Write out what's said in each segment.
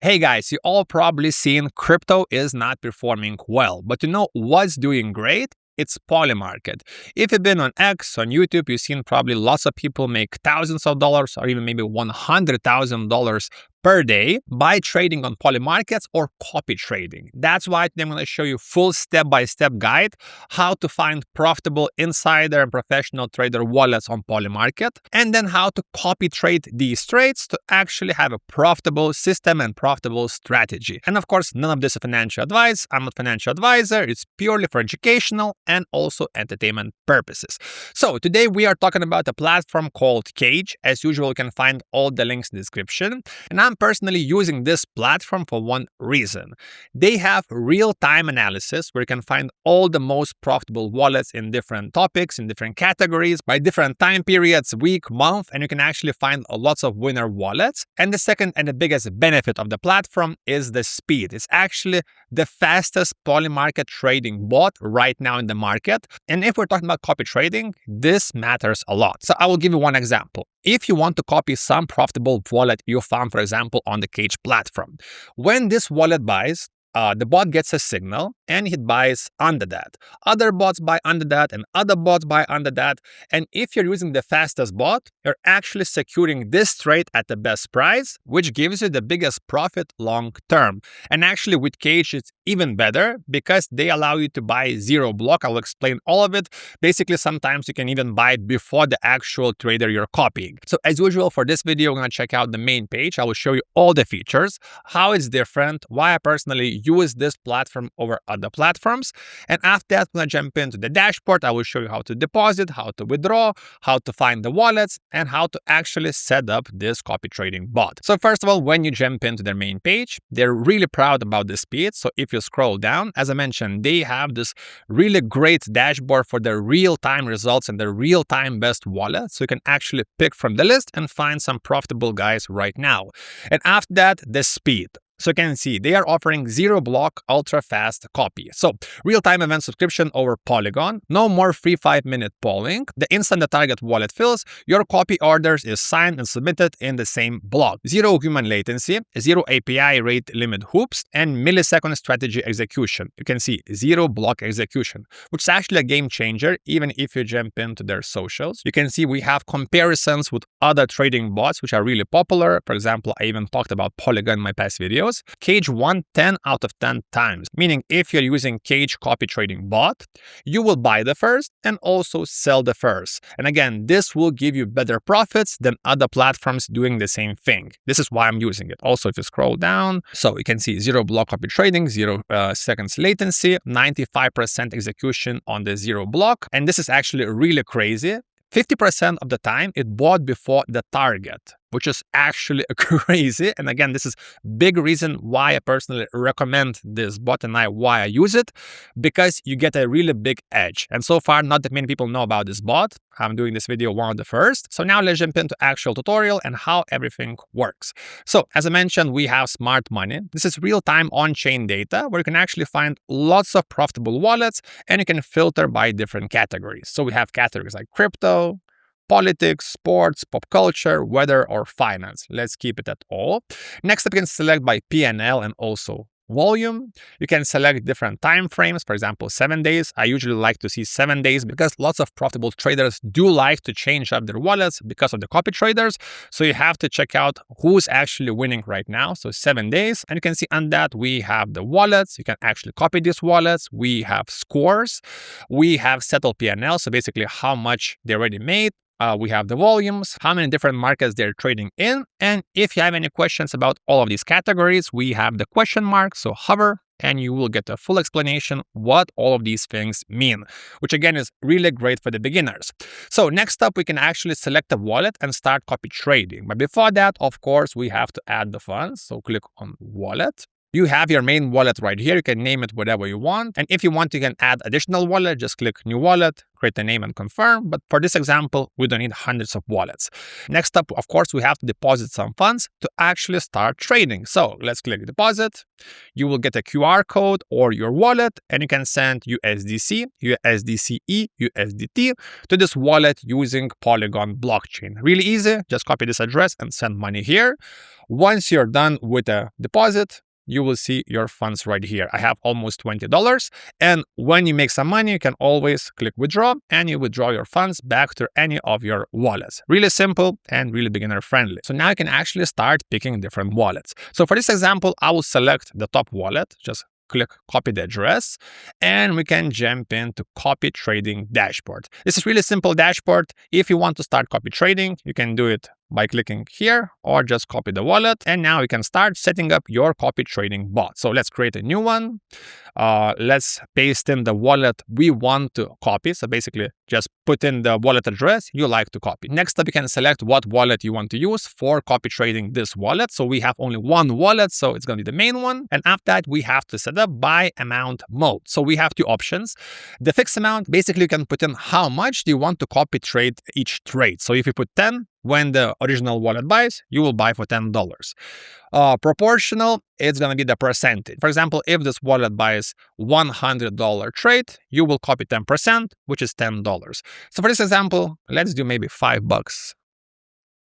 Hey guys, you all probably seen crypto is not performing well, but you know what's doing great? It's Polymarket. If you've been on X, on YouTube, you've seen probably lots of people make thousands of dollars or even maybe $100,000 per day by trading on Polymarkets or copy trading. That's why today I'm going to show you full step-by-step guide how to find profitable insider and professional trader wallets on Polymarket, and then how to copy trade these trades to actually have a profitable system and profitable strategy. And of course, none of this is financial advice. I'm not a financial advisor. It's purely for educational and also entertainment purposes. So today we are talking about a platform called Kage. As usual, you can find all the links in the description. And I'm personally using this platform for one reason. They have real-time analysis where you can find all the most profitable wallets in different topics, in different categories, by different time periods, week, month, and you can actually find lots of winner wallets. And the second and the biggest benefit of the platform is the speed. It's actually the fastest Polymarket trading bot right now in the market. And if we're talking about copy trading, this matters a lot. So I will give you one example. If you want to copy some profitable wallet you found, for example, on the Kage platform, when this wallet buys, the bot gets a signal and it buys under that. Other bots buy under that and other bots buy under that. And if you're using the fastest bot, you're actually securing this trade at the best price, which gives you the biggest profit long term. And actually with Kage, it's even better because they allow you to buy zero block. I'll explain all of it. Basically, sometimes you can even buy before the actual trader you're copying. So as usual, for this video, we're going to check out the main page. I will show you all the features, how it's different, why I personally use this platform over other platforms. And after that, I'm going to jump into the dashboard. I will show you how to deposit, how to withdraw, how to find the wallets, and how to actually set up this copy trading bot. So first of all, when you jump into their main page, they're really proud about the speed. So if you scroll down, as I mentioned, they have this really great dashboard for their real-time results and their real-time best wallet. So you can actually pick from the list and find some profitable guys right now. And after that, the speed. So you can see they are offering zero block, ultra fast copy. So real-time event subscription over Polygon, no more free 5-minute polling. The instant the target wallet fills, your copy orders is signed and submitted in the same block. Zero human latency, zero API rate limit hoops, and millisecond strategy execution. You can see zero block execution, which is actually a game changer, even if you jump into their socials. You can see we have comparisons with other trading bots, which are really popular. For example, I even talked about Polygon in my past videos. Kage won 10 out of 10 times, meaning if you're using Kage copy trading bot, you will buy the first and also sell the first. And again, this will give you better profits than other platforms doing the same thing. This is why I'm using it. Also, if you scroll down, so you can see zero block copy trading, 0 seconds latency, 95% execution on the zero block. And this is actually really crazy. 50% of the time it bought before the target, which is actually crazy. And again, this is big reason why I personally recommend this bot and why I use it, because you get a really big edge. And so far, not that many people know about this bot. I'm doing this video one of the first. So now let's jump into actual tutorial and how everything works. So as I mentioned, we have smart money. This is real-time on-chain data where you can actually find lots of profitable wallets and you can filter by different categories. So we have categories like crypto, politics, sports, pop culture, weather, or finance. Let's keep it at all. Next up, you can select by PNL and also volume. You can select different time frames, for example, 7 days. I usually like to see 7 days because lots of profitable traders do like to change up their wallets because of the copy traders. So you have to check out who's actually winning right now. So 7 days. And you can see on that we have the wallets. You can actually copy these wallets. We have scores. We have settled PNL. So basically how much they already made. We have the volumes, how many different markets they're trading in. And if you have any questions about all of these categories, we have the question mark. So hover and you will get a full explanation what all of these things mean, which again is really great for the beginners. So next up, we can actually select a wallet and start copy trading. But before that, of course, we have to add the funds. So click on wallet. You have your main wallet right here. You can name it whatever you want. And if you want, you can add additional wallet. Just click new wallet, create the name and confirm. But for this example, we don't need hundreds of wallets. Next up, of course, we have to deposit some funds to actually start trading. So let's click deposit. You will get a QR code or your wallet, and you can send USDC, USDCE, USDT to this wallet using Polygon blockchain. Really easy. Just copy this address and send money here. Once you're done with the deposit, you will see your funds right here. I have almost $20. And when you make some money, you can always click withdraw and you withdraw your funds back to any of your wallets. Really simple and really beginner friendly. So now you can actually start picking different wallets. So for this example, I will select the top wallet. Just click copy the address and we can jump into copy trading dashboard. This is really simple dashboard. If you want to start copy trading, you can do it by clicking here or just copy the wallet. And now you can start setting up your copy trading bot. So let's create a new one. Let's paste in the wallet we want to copy. So basically just put in the wallet address you like to copy. Next up, you can select what wallet you want to use for copy trading this wallet. So we have only one wallet, so it's going to be the main one. And after that, we have to set up by amount mode. So we have two options. The fixed amount, basically you can put in how much do you want to copy trade each trade. So if you put 10, when the original wallet buys, you will buy for $10. Proportional, it's going to be the percentage. For example, if this wallet buys $100 trade, you will copy 10%, which is $10. So for this example, let's do maybe $5.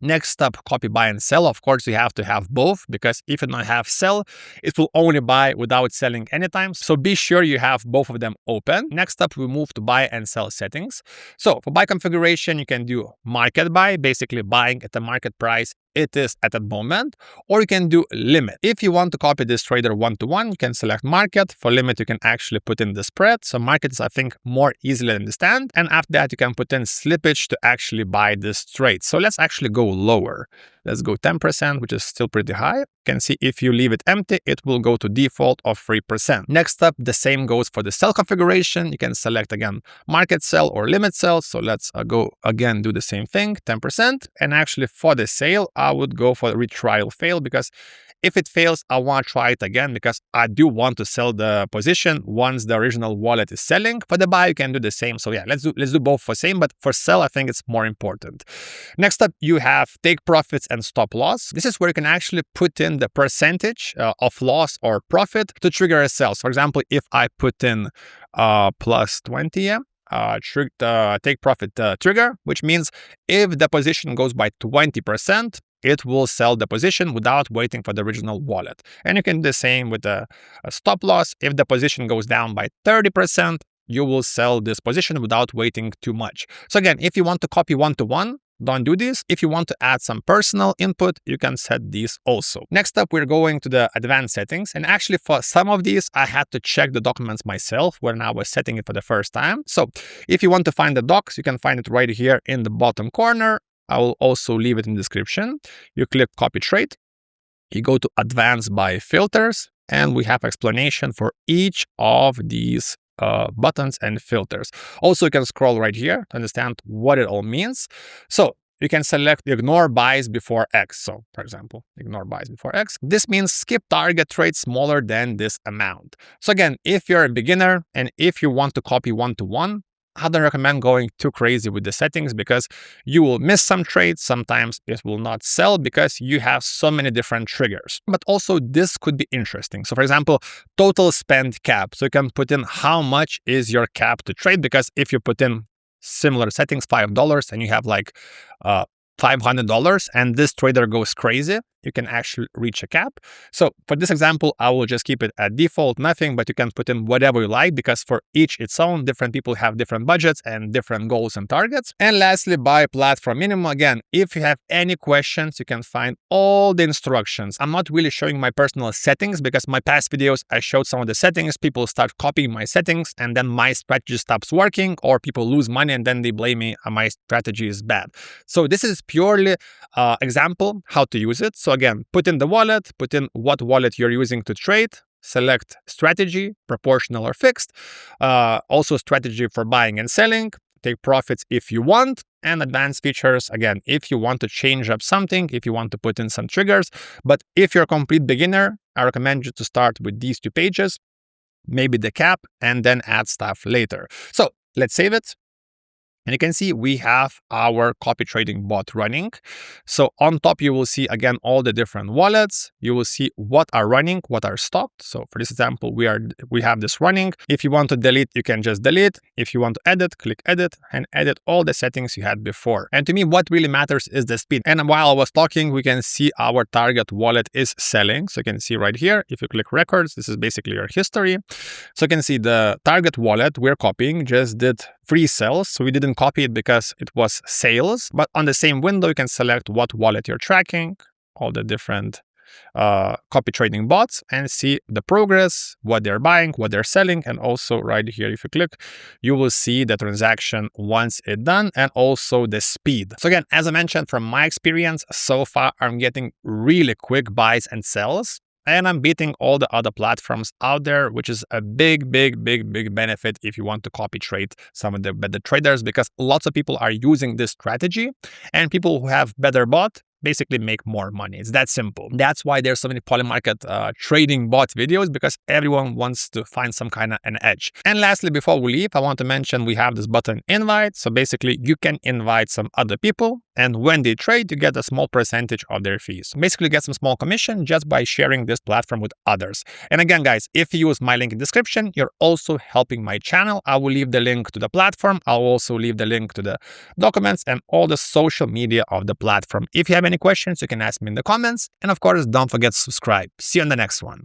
Next up, copy buy and sell. Of course, you have to have both, because if you don't have sell, it will only buy without selling anytime. So be sure you have both of them open. Next up, we move to buy and sell settings. So for buy configuration, you can do market buy, basically buying at the market price it is at that moment, or you can do limit. If you want to copy this trader one-to-one, you can select market. For limit, you can actually put in the spread. So market is, I think, more easily to understand. And after that, you can put in slippage to actually buy this trade. So let's actually go lower. Let's go 10%, which is still pretty high. You can see if you leave it empty, it will go to default of 3%. Next up, the same goes for the sell configuration. You can select again market sell or limit sell. So let's go again, do the same thing, 10%. And actually for the sale, I would go for retrial fail, because if it fails, I want to try it again, because I do want to sell the position once the original wallet is selling. For the buy, you can do the same. So yeah, let's do both for same, but for sell, I think it's more important. Next up, you have take profits and stop loss. This is where you can actually put in the percentage of loss or profit to trigger a sell. So for example, if I put in plus 20, take profit trigger, which means if the position goes by 20%, it will sell the position without waiting for the original wallet. And you can do the same with a stop loss. If the position goes down by 30%, you will sell this position without waiting too much. So again, if you want to copy one-to-one, don't do this. If you want to add some personal input, you can set these also. Next up, we're going to the advanced settings. And actually for some of these, I had to check the documents myself when I was setting it for the first time. So if you want to find the docs, you can find it right here in the bottom corner. I will also leave it in the description. You click copy trade. You go to advanced by filters, and we have explanation for each of these buttons and filters. Also, you can scroll right here to understand what it all means. So you can select ignore buys before X. So for example, ignore buys before X. This means skip target trades smaller than this amount. So again, if you're a beginner and if you want to copy one-to-one, I don't recommend going too crazy with the settings, because you will miss some trades. Sometimes it will not sell because you have so many different triggers. But also this could be interesting. So for example, total spend cap. So you can put in how much is your cap to trade, because if you put in similar settings, $5, and you have like $500 and this trader goes crazy, you can actually reach a cap. So for this example, I will just keep it at default, nothing, but you can put in whatever you like, because for each its own, different people have different budgets and different goals and targets. And lastly, buy platform minimum. Again, if you have any questions, you can find all the instructions. I'm not really showing my personal settings, because my past videos, I showed some of the settings. People start copying my settings and then my strategy stops working, or people lose money and then they blame me and my strategy is bad. So this is purely example how to use it. So again, put in the wallet, put in what wallet you're using to trade, select strategy, proportional or fixed, also strategy for buying and selling, take profits if you want, and advanced features, again, if you want to change up something, if you want to put in some triggers. But if you're a complete beginner, I recommend you to start with these 2 pages, maybe the cap, and then add stuff later. So let's save it. And you can see we have our copy trading bot running. So on top, you will see again all the different wallets. You will see what are running, what are stopped. So for this example, we have this running. If you want to delete, you can just delete. If you want to edit, click edit and edit all the settings you had before. And to me, what really matters is the speed. And while I was talking, we can see our target wallet is selling. So you can see right here, if you click records, this is basically your history. So you can see the target wallet we're copying just did 3 sales. So we didn't copy it because it was sales, but on the same window, you can select what wallet you're tracking, all the different copy trading bots, and see the progress, what they're buying, what they're selling. And also right here, if you click, you will see the transaction once it's done and also the speed. So again, as I mentioned, from my experience so far, I'm getting really quick buys and sells. And I'm beating all the other platforms out there, which is a big benefit if you want to copy trade some of the better traders, because lots of people are using this strategy, and people who have better bot basically make more money. It's that simple. That's why there's so many Polymarket trading bot videos, because everyone wants to find some kind of an edge. And lastly, before we leave, I want to mention we have this button invite. So basically you can invite some other people, and when they trade, you get a small percentage of their fees. So basically get some small commission just by sharing this platform with others. And again, guys, if you use my link in the description, you're also helping my channel. I will leave the link to the platform. I'll also leave the link to the documents and all the social media of the platform. If you have any questions, you can ask me in the comments. And of course, don't forget to subscribe. See you on the next one.